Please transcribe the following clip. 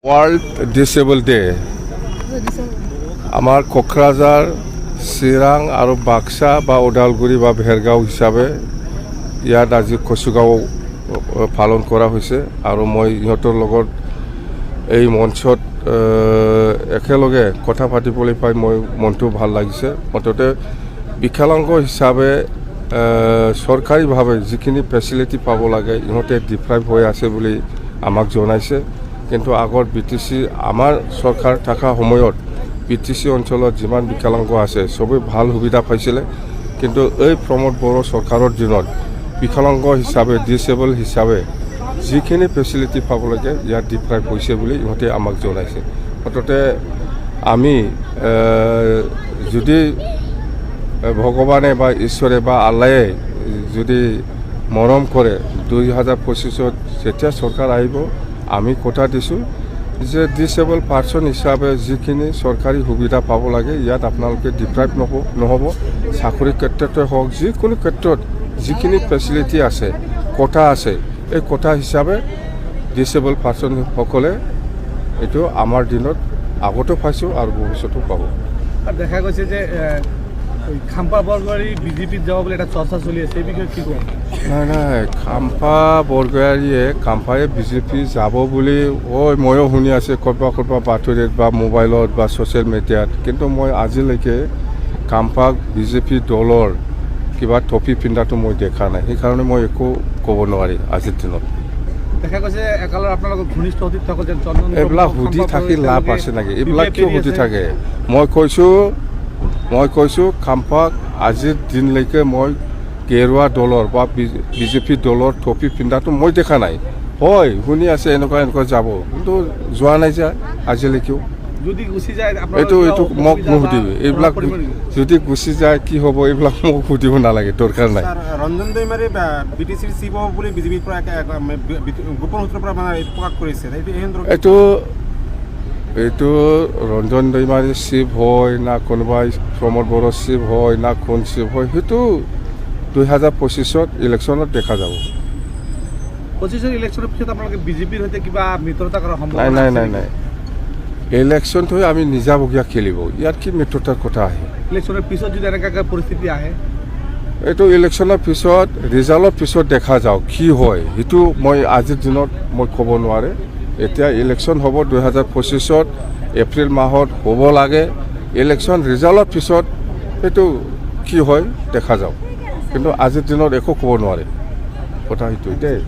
World disable day আমাৰ কোকৰাঝাৰ চিৰাং আৰু বাক্সা বা ওদালগুৰি বা ভেৰগাঁও হিচাপে ইয়াত আজি কচুগাঁও পালন কৰা হৈছে আৰু মই ইহঁতৰ লগত এই মঞ্চত একেলগে কথা পাতিবলৈ পাই মই মনটো ভাল লাগিছে। মুঠতে বিকলাংগ হিচাপে চৰকাৰীভাৱে যিখিনি ফেচিলিটি পাব লাগে ইহঁতে ডিপ্ৰাইভ হৈ আছে বুলি আমাক জনাইছে। কিন্তু আগত BTC আমাৰ চৰকাৰ থকা সময়ত BTC অঞ্চলত যিমান বিকলাংগ আছে সবে ভাল সুবিধা পাইছিলে। কিন্তু এই প্ৰমোদ বড়ো চৰকাৰৰ দিনত বিকলাংগ হিচাপে ডিসেবল হিচাপে যিখিনি ফেচিলিটি পাব লাগে ইয়াত ডিপ্ৰাইভ হৈছে বুলি ইহঁতে আমাক জনাইছে। মুঠতে আমি যদি ভগৱানে বা ঈশ্বৰে বা আল্লাহে যদি মৰম কৰে 2025 যেতিয়া চৰকাৰ আহিব আমি কথা দিছোঁ যে ডিসেবল পাৰ্চন হিচাপে যিখিনি চৰকাৰী সুবিধা পাব লাগে ইয়াত আপোনালোকে ডিপ্ৰাইভ নহ'ব। চাকৰি ক্ষেত্ৰতে হওক যিকোনো ক্ষেত্ৰত যিখিনি ফেচিলিটি আছে কোটা আছে এই কোটা হিচাপে ডিসেবল পাৰ্চনসকলে এইটো আমাৰ দিনত আগতো পাইছোঁ আৰু ভৱিষ্যতেও পাব। দেখা গৈছে যে খাম্পা বৰগোহাঁই বিজেপিত যাব বুলি এটা চৰ্চা চলি আছে, এই বিষয়ে কি ক'ব? নাই খাম্পা বৰগোহাঁইয়ে খাম্পায়ে বিজেপি যাব বুলি ময়ো শুনি আছে ক'ৰবাত বাতৰিত বা মোবাইলত বা ছ'চিয়েল মিডিয়াত। কিন্তু মই আজিলৈকে খাম্পাক বিজেপি দলৰ কিবা টপি পিন্ধাটো মই দেখা নাই, সেইকাৰণে মই একো ক'ব নোৱাৰি আজিৰ দিনত। দেখা গৈছে একালৰ আপোনালোকৰ ঘনিষ্ঠ অতীত থকা যেন চন্দন এইবিলাক সুধি থাকি লাভ আছে নেকি? এইবিলাক কিয় সুধি থাকে? মই কৈছোঁ খাম্পাক আজিৰ দিনলৈকে মই কেৰুৱা দলৰ বা বিজেপি দলৰ টপি পিন্ধাটো মই দেখা নাই। হয় শুনি আছে এনেকুৱা যাব, কিন্তু যোৱা নাই যে আজিলৈকেও। যদি গুচি যায় এইটো মোক নুসুধিব, এইবিলাক যদি গুচি যায় কি হ'ব এইবিলাক মোক সুধিব নালাগে, দৰকাৰ নাই। ৰঞ্জন দৈমাৰী BTCৰ চিফ হ'ব বুলি বিজেপিৰ পৰা গোপন সূত্ৰৰ পৰা প্ৰকাশ কৰিছে। এইটো ৰঞ্জন দৈমাৰী চিফ হয় না কোনোবাই প্ৰমোদ বড়ো চিফ হয় না কোন চিফ হয় সেইটো 2025 ইলেকশ্যনত দেখা যাব। 25 ইলেকশ্যনৰ পিছত আপোনালোকে বিজেপিৰ সৈতে কিবা মিত্ৰতা কৰাৰ সম্ভাৱনা নাই ইলেকশ্যনটো আমি নিজাববীয়া খেলিব, ইয়াত কি মিত্ৰতাৰ কথা আহে? ইলেকশ্যনৰ পিছত যদি এনেকুৱা পৰিস্থিতি আহে এইটো ইলেকশ্যনৰ পিছত ৰিজাল্টৰ পিছত দেখা যাওক কি হয়, সেইটো মই আজিৰ দিনত মই ক'ব নোৱাৰে। এতিয়া ইলেকশ্যন হ'ব 2025 এপ্ৰিল মাহত হ'ব লাগে। ইলেকশ্যন ৰিজাল্টৰ পিছত সেইটো কি হয় দেখা যাওক, কিন্তু আজিৰ দিনত একো ক'ব নোৱাৰে, কথা সেইটোৱে দেই।